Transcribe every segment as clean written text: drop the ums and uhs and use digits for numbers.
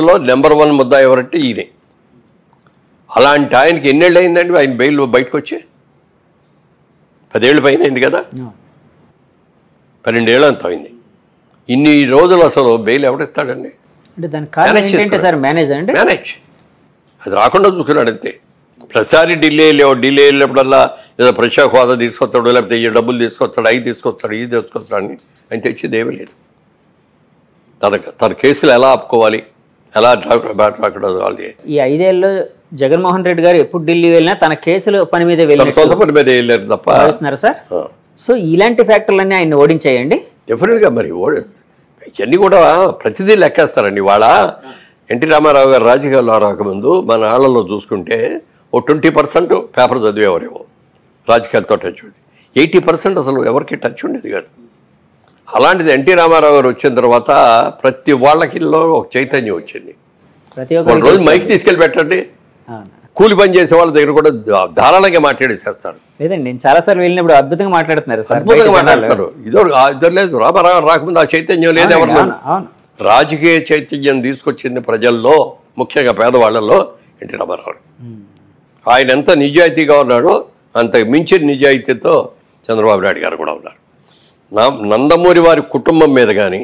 లో నెంబర్ 1 ముద్దా ఎవరంటే ఈయనే. అలాంటి ఆయనకి ఎన్నేళ్ళు అయిందండి ఆయన బెయిల్ బయటకు వచ్చి? 10 ఏళ్ళ పైన అయింది కదా, 12 ఏళ్ళు అంత అయింది. ఇన్ని రోజులు అసలు బెయిల్ ఎవరిస్తాడండి? మేనేజ్ అది రాకుండా చూసుకున్నాడు అంతే. ప్రతిసారి ఢిల్లీ వెళ్ళినప్పుడల్లా ఏదో ప్రత్యేక హోదా తీసుకొస్తాడు, లేకపోతే ఈ డబ్బులు తీసుకొస్తాడు, అవి తీసుకొస్తాడు, ఇది తీసుకొస్తాడు అని ఆయన తెచ్చేది ఏమీ లేదు. తన కేసులు ఎలా ఆపుకోవాలి, ఎలా ఈ 5 ఏళ్ళలో జగన్మోహన్ రెడ్డి గారు ఎప్పుడు ఢిల్లీ వెళ్ళినా తన కేసులు పని మీద సొంత పని మీద వెళ్ళారు తప్ప. సార్ సో ఇలాంటి ఫ్యాక్టర్లన్నీ ఆయన ఓడించాయండి డెఫినెట్గా. మరి ఇవన్నీ కూడా ప్రతిదీ లెక్కేస్తారండి. వాళ్ళ ఎన్టీ రామారావు గారు రాజకీయాల్లో రాకముందు మన ఆళ్లలో చూసుకుంటే ఓ 20% పేపర్ చదివేవారేమో, రాజకీయాలతో టచ్ ఉండేది. 80% అసలు ఎవరికి టచ్ ఉండేది కాదు. అలాంటిది ఎన్టీ రామారావు గారు వచ్చిన తర్వాత ప్రతి వాళ్ళకిలో ఒక చైతన్యం వచ్చింది. ఒక రోజు మైక్ తీసుకెళ్ళి పెట్టండి, కూలి పని చేసే వాళ్ళ దగ్గర కూడా ధారాళంగా మాట్లాడేసేస్తారు. లేదండి, నేను చాలాసార్లు వెళ్ళినప్పుడు అద్భుతంగా మాట్లాడుతున్నారు. అద్భుతంగా మాట్లాడతారు. ఇద్దరు లేదు, రామారావు రాకముందు ఆ చైతన్యం లేదు ఎవరు. రాజకీయ చైతన్యం తీసుకొచ్చింది ప్రజల్లో, ముఖ్యంగా పేదవాళ్లలో ఎన్టీ రామారావు. ఆయన ఎంత నిజాయితీగా ఉన్నాడో అంత మించిన నిజాయితీతో చంద్రబాబు నాయుడు గారు కూడా ఉన్నారు. నందమూరి వారి కుటుంబం మీద కానీ,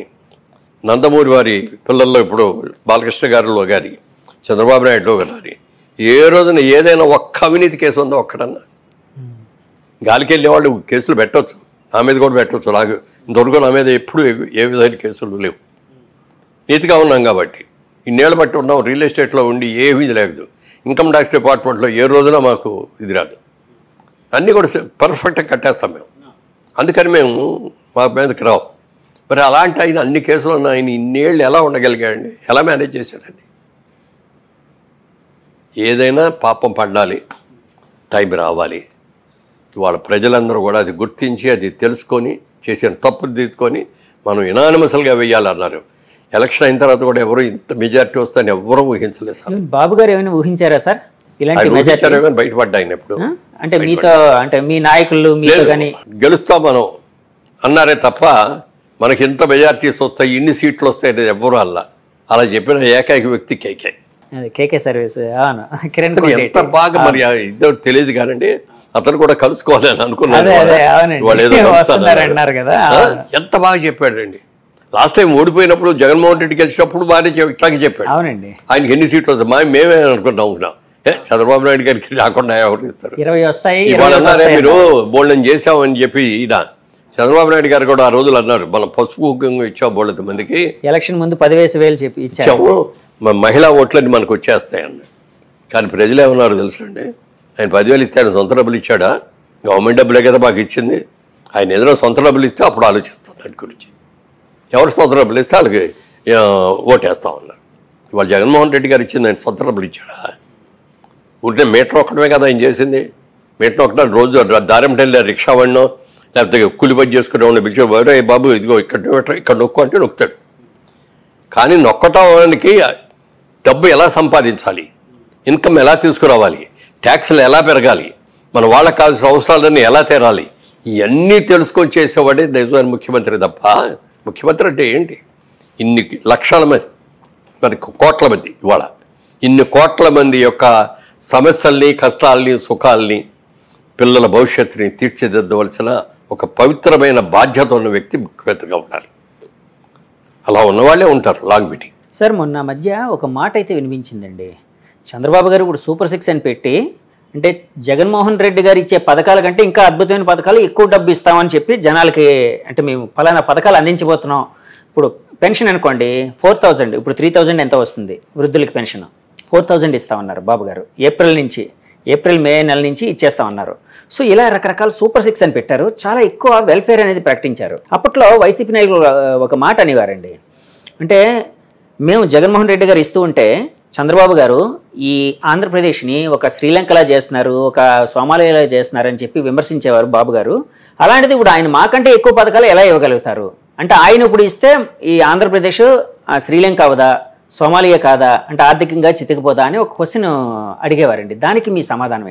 నందమూరి వారి పిల్లల్లో ఇప్పుడు బాలకృష్ణ గారిలో కానీ, చంద్రబాబు నాయుడులో కానీ ఏ రోజున ఏదైనా ఒక్క అవినీతి కేసు ఉందో ఒక్కటన్నా. గాలికి వెళ్ళే వాళ్ళు కేసులు పెట్టవచ్చు, నా మీద కూడా పెట్టవచ్చు. నాకు ఇంతవరకు నా మీద ఎప్పుడు ఏ విధమైన కేసులు లేవు. నీతిగా ఉన్నాం కాబట్టి, ఇన్నేళ్ళు బట్టి ఉన్నాం. రియల్ ఎస్టేట్లో ఉండి ఏమీ లేదు. ఇన్కమ్ ట్యాక్స్ డిపార్ట్మెంట్లో ఏ రోజున మాకు ఇది రాదు. అన్నీ కూడా పర్ఫెక్ట్గా కట్టేస్తాం మేము. అందుకని మేము మా మీదకి రావు. మరి అలాంటి ఆయన అన్ని కేసులు ఉన్న ఆయన ఇన్నేళ్ళు ఎలా ఉండగలిగాడండి? ఎలా మేనేజ్ చేశాడండి? ఏదైనా పాపం పడాలి, టైం రావాలి. ఇవాళ ప్రజలందరూ కూడా అది గుర్తించి, అది తెలుసుకొని, చేసిన తప్పులు తీసుకొని మనం యునానిమస్గా వెయ్యాలన్నారు. ఎలక్షన్ అయిన తర్వాత కూడా ఎవరు ఇంత మెజార్టీ వస్తుందని ఎవరూ ఊహించలేదు సార్. బాబు గారు ఏమైనా ఊహించారా సార్? బయటపడ్డాయి ఎప్పుడు అంటే మీతో, అంటే మీ నాయకులు మీతో కానీ గెలుస్తాం మనం అన్నారే తప్ప మనకి ఎంత మెజార్టీస్ వస్తాయి, ఇన్ని సీట్లు వస్తాయి అనేది ఎవ్వరూ అలా చెప్పిన ఏకైక వ్యక్తి కేకే సర్వీస్. ఎంత బాగా మరి ఇద్దరు తెలియదు కానండి, అతను కూడా కలుసుకోవాలని అనుకున్నాను. ఎంత బాగా చెప్పాడండి. లాస్ట్ టైం ఓడిపోయినప్పుడు జగన్మోహన్ రెడ్డి గెలిచినప్పుడు బాగానే ఇట్లాగే చెప్పాడు. ఆయనకి ఎన్ని సీట్లు వస్తాయి మేమే అనుకున్నాం. చంద్రబాబు నాయుడు గారికి రాకుండా ఎవరు ఇస్తారు? 20 వస్తాయి. ఇవాళ అన్నారే మీరు బోల్డెన్ చేసామని చెప్పి ఈయన చంద్రబాబు నాయుడు గారు కూడా ఆ రోజులు అన్నారు, మనం పసుపు కుంకుమ ఇచ్చాం బోల్డ్ మందికి, ఎలక్షన్ ముందు 10,000 చెప్పి ఇచ్చాము, మహిళా ఓట్లన్నీ మనకు వచ్చేస్తాయన్న. కానీ ప్రజలు ఏమన్నారు తెలుసండి, ఆయన 10,000 ఇస్తే ఆయన సొంత డబ్బులు ఇచ్చాడా? గవర్నమెంట్ డబ్బులే కదా మాకు ఇచ్చింది. ఆయన ఏదైనా సొంత డబ్బులు ఇస్తే అప్పుడు ఆలోచిస్తాం దాని గురించి. ఎవరు సొంత డబ్బులు ఇస్తే వాళ్ళకి ఓటేస్తామన్నారు. ఇవాళ జగన్మోహన్ రెడ్డి గారు ఇచ్చింది ఆయన సొంత డబ్బులు ఇచ్చాడా? ఉంటే మీటర్ ఒక్కడమే కదా ఆయన చేసింది. మీటర్ ఒకటే రోజు దారం వెళ్ళి రిక్షా వాడినో లేకపోతే కూలి పని చేసుకునే వాడిని పిలిచి బాబు ఇదిగో ఇక్కడ నొక్కు అంటే నొక్కుతాడు. కానీ నొక్కటానికి డబ్బు ఎలా సంపాదించాలి, ఇన్కమ్ ఎలా తీసుకురావాలి, ట్యాక్స్లు ఎలా పెరగాలి, మన వాళ్ళకి కావాల్సిన అవసరాలన్నీ ఎలా తీరాలి, ఇవన్నీ తెలుసుకొని చేసేవాడే నిజమైన ముఖ్యమంత్రి తప్ప. ముఖ్యమంత్రి అంటే ఏంటి? ఇన్ని లక్షల మంది, మరి కోట్ల మంది, ఇవాళ ఇన్ని కోట్ల మంది యొక్క సమస్యల్ని, కష్టాలని, సుఖాలని, పిల్లల భవిష్యత్తుని తీర్చిదిద్దవలసిన ఒక పవిత్రమైన బాధ్యత ఉన్న వ్యక్తి ముఖ్యమంత్రిగా ఉండాలి. అలా ఉన్నవాళ్ళే ఉంటారు లాంగ్ మీటింగ్. సార్ మొన్న మధ్య ఒక మాట అయితే వినిపించిందండి, చంద్రబాబు గారు ఇప్పుడు సూపర్ 6 అని పెట్టి, అంటే జగన్మోహన్ రెడ్డి గారు ఇచ్చే పథకాల కంటే ఇంకా అద్భుతమైన పథకాలు ఎక్కువ డబ్బు ఇస్తామని చెప్పి జనాలకి, అంటే మేము ఫలానా పథకాలు అందించబోతున్నాం. ఇప్పుడు పెన్షన్ అనుకోండి 4,000, ఇప్పుడు 3,000 ఎంత వస్తుంది వృద్ధులకి పెన్షన్, 4,000 ఇస్తామన్నారు బాబు గారు. ఏప్రిల్ మే నెల నుంచి ఇచ్చేస్తామన్నారు. సో ఇలా రకరకాల సూపర్ 6 అని పెట్టారు. చాలా ఎక్కువ వెల్ఫేర్ అనేది ప్రకటించారు. అప్పట్లో వైసీపీ నాయకులు ఒక మాట అనేవారండి, అంటే మేము జగన్మోహన్ రెడ్డి గారు ఇస్తూ ఉంటే చంద్రబాబు గారు ఈ ఆంధ్రప్రదేశ్ని ఒక శ్రీలంకలా చేస్తున్నారు, ఒక సోమాలియాలా చేస్తున్నారు అని చెప్పి విమర్శించేవారు బాబు గారు. అలాంటిది ఇప్పుడు ఆయన మాకంటే ఎక్కువ పథకాలు ఎలా ఇవ్వగలుగుతారు? అంటే ఆయన ఇప్పుడు ఇస్తే ఈ ఆంధ్రప్రదేశ్ శ్రీలంక అవదా, సోమాలియా కాదా, అంటే ఆర్థికంగా చితికిపోదా అని ఒక క్వశ్చన్ అడిగేవారండి. దానికి మీ సమాధానం ఏంటి?